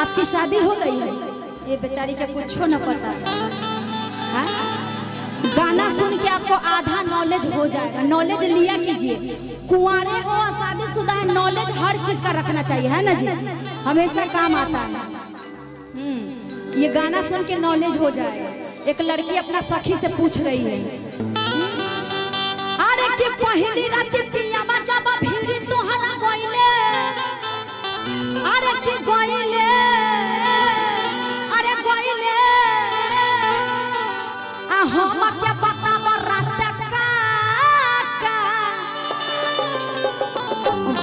आपकी शादी हो गई है, ये बेचारी का कुछ न पता। हाँ? गाना सुन के आपको आधा नॉलेज हो जाएगा। नॉलेज लिया कीजिए, कुंवारे हो शादीशुदा है, नॉलेज हर चीज का रखना चाहिए, है ना जी, हमेशा काम आता है। ये गाना सुन के नॉलेज हो जाएगा। एक लड़की अपना सखी से पूछ रही है, अरे कि पहली रात पियावा जब भीड़ तोहरा गइले, अरे कि गइले, अरे गइले आ हम क्या बतावा रात का।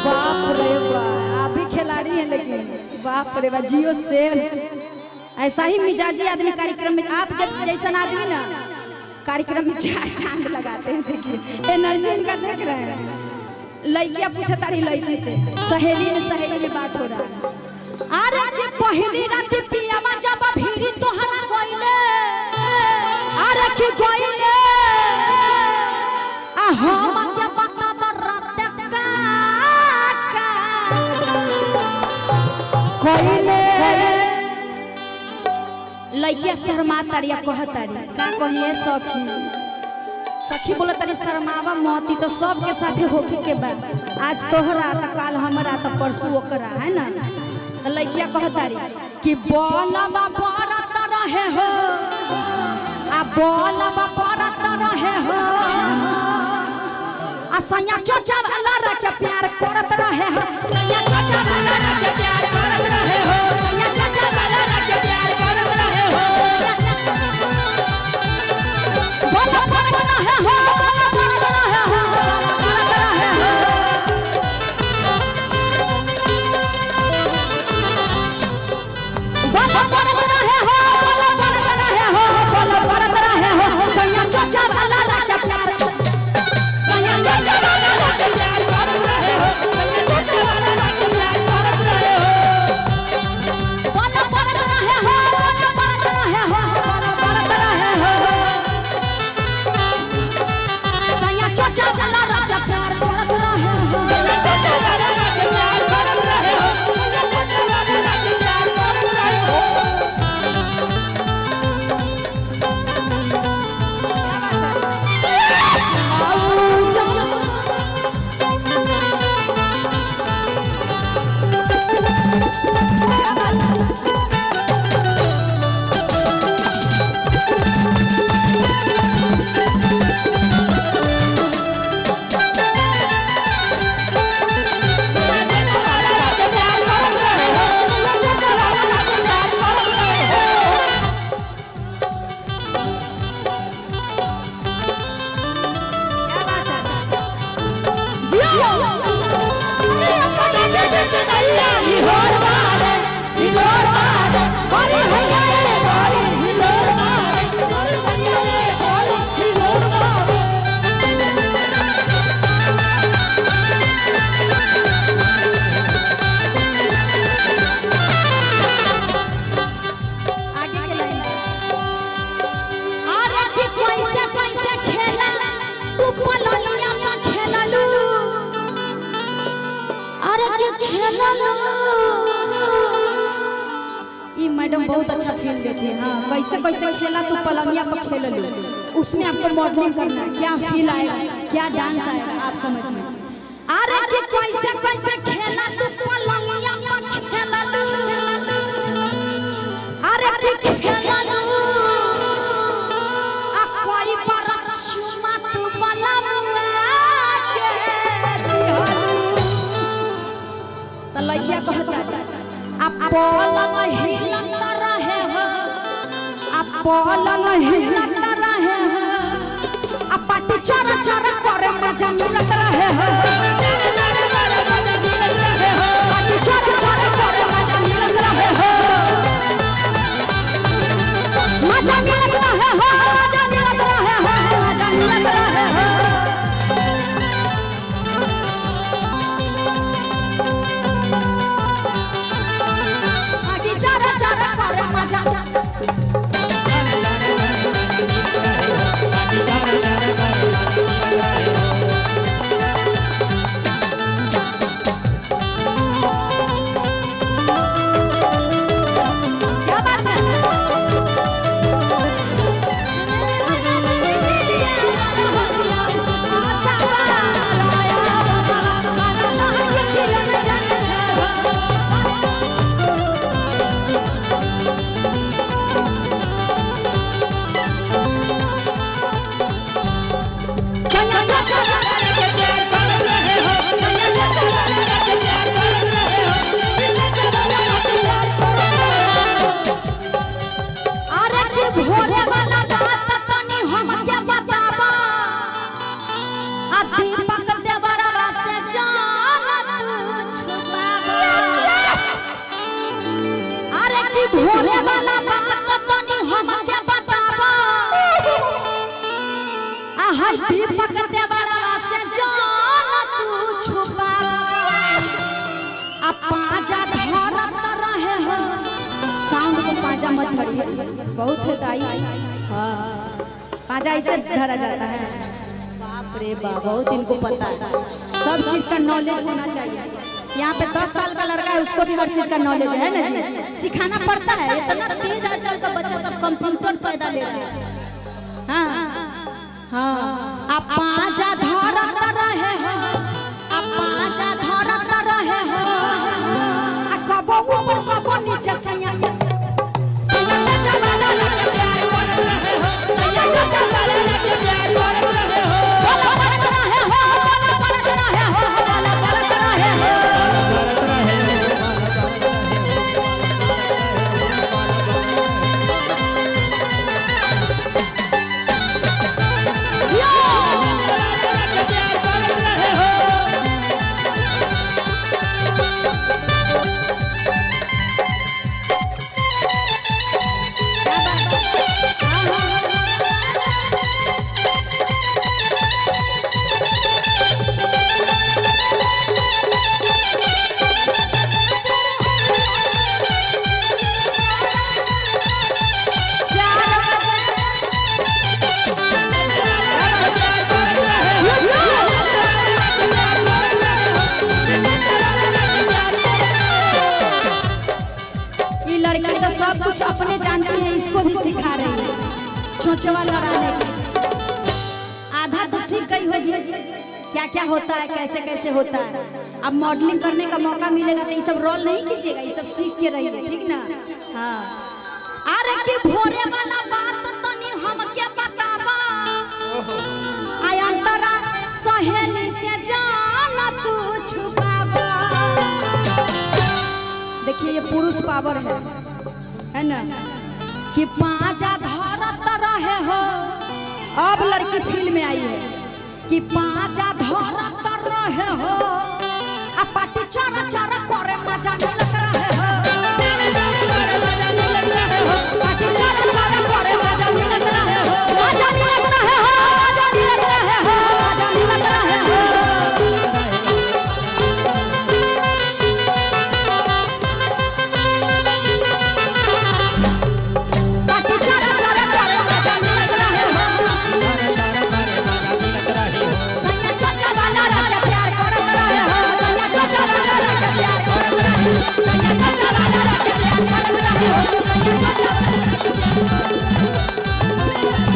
बाप रे बाप, आप भी खिलाड़ी हैं, लेकिन बाप रे बाप, जियो शेर। ऐसा ही मिजाजी आदमी कार्यक्रम में, आप जब जैसा आदमी ना कार्यक्रम में चार चांद लगाते हैं। देखिए एनर्जी इनका देख रहे हैं। लड़कियां पूछा तारी लड़की से, सहेली में बात हो रहा है। अरे कि पहली रात पियावा जब भीड़ तोहरा गइले, अरे कि गइले आ हम क्या बतावा रात का गइले। लड़किया शर्मा तारिया कह तारी का कहिए सखी बोला तारी शर्मावा मोती तो सबके साथे होके के बा, आज तोहरा तो काल हमरा तो परसों ओकरा, है ना। तो लड़किया कह तारी कि बोलबा परत रहे हो, आ बोलबा परत रहे हो, आ सैया चचा वाला रखे प्यार करत रहे हो, सैया चचा वाला रखे प्यार करत रहे हो, सैया चचा वाला रखे प्यार करत रहे हो। बोला परत रहे हो, बोला परत रहे हो, बोला परत रहे हो। बोला परत रहे हो, बोला परत रहे हो, बोला परत रहे हो, सैया चचा वाला रखे प्यार, सैया चचा वाला रखे प्यार करत रहे हो, सैया चचा वाला रखे प्यार करत रहे हो। बोला परत रहे हो, बोला परत रहे हो, बोला परत रहे हो, सैया चचा वाला रखे प्यार करत रहे हो, सैया चचा वाला रखे प्यार करत रहे हो, सैया चचा वाला रखे प्यार करत रहे हो। मैडम बहुत अच्छा खेल लेती है। हाँ, कैसे कैसे खेला तू पलंगिया पर खेल लो, उसमें आपको मॉडलिंग करना है, क्या फील आएगा, क्या डांस आएगा, आप समझ में। अरे कि कैसे कैसे खेला तू पलंगिया पर खेल लो, अरे कि खेल लो आ कोई पर चुमा तू बलमुआ के त लइया कहता आप पलंग हिलत रहे हो, आप पलंग हिलत रहे हो, आप पाटी चर चर करे मजा मिलत रहे हो, पाटी चर चर करे मजा मिलत रहे हो, मजा मिलत रहे हो, मजा मिलत रहे हो, मजा मिलत रहे हो। भोरे वाला बात तनी हमके बतावा आ हाय दीपक देवरवा से जान तू छुपावा आ पाजा धरत रहे हो साउंड को पाजा मत धरिए बहुत है दाई हां पाजा ऐसे धरा जाता है बाप रे बाप बहुत इनको पता है सब चीज का नॉलेज होना चाहिए यहाँ पे 10 साल का लड़का है उसको भी हर चीज का नॉलेज है ना जी सिखाना पड़ता है इतना तेज आजकल का बच्चा सब कंप्यूटर पैदा ले रहे हैं हाँ हाँ आप पाजा धरत रहे हो आप पाजा धरत रहे हो आ कबो ऊपर कबो नीचे सैया चाचा वाला लगे प्यार कर रहे हो सैया चाचा वाला लगे प्यार कर रहे हो बोला करत रहे हो बोला करत रहे हो बोला करत रहे हो कुछ अपने जानती है इसको भी सिखा रही है छोचवा लड़ाने आधा तो सीख गई होगी क्या क्या होता है कैसे कैसे होता है अब मॉडलिंग करने का मौका मिलेगा तो ये सब रोल नहीं कीजिएगा ये सब सीख के रहिए ठीक ना हाँ अरे कि भोरे वाला बात तो नहीं हम क्या बतावा आय अंतरा सहेली से जान तू छुपावा देखिए ये पुरुष पावर है ना कि पाजा धरत रहे हो अब लड़की फील्ड में आई है कि पाजा धरत रहे हो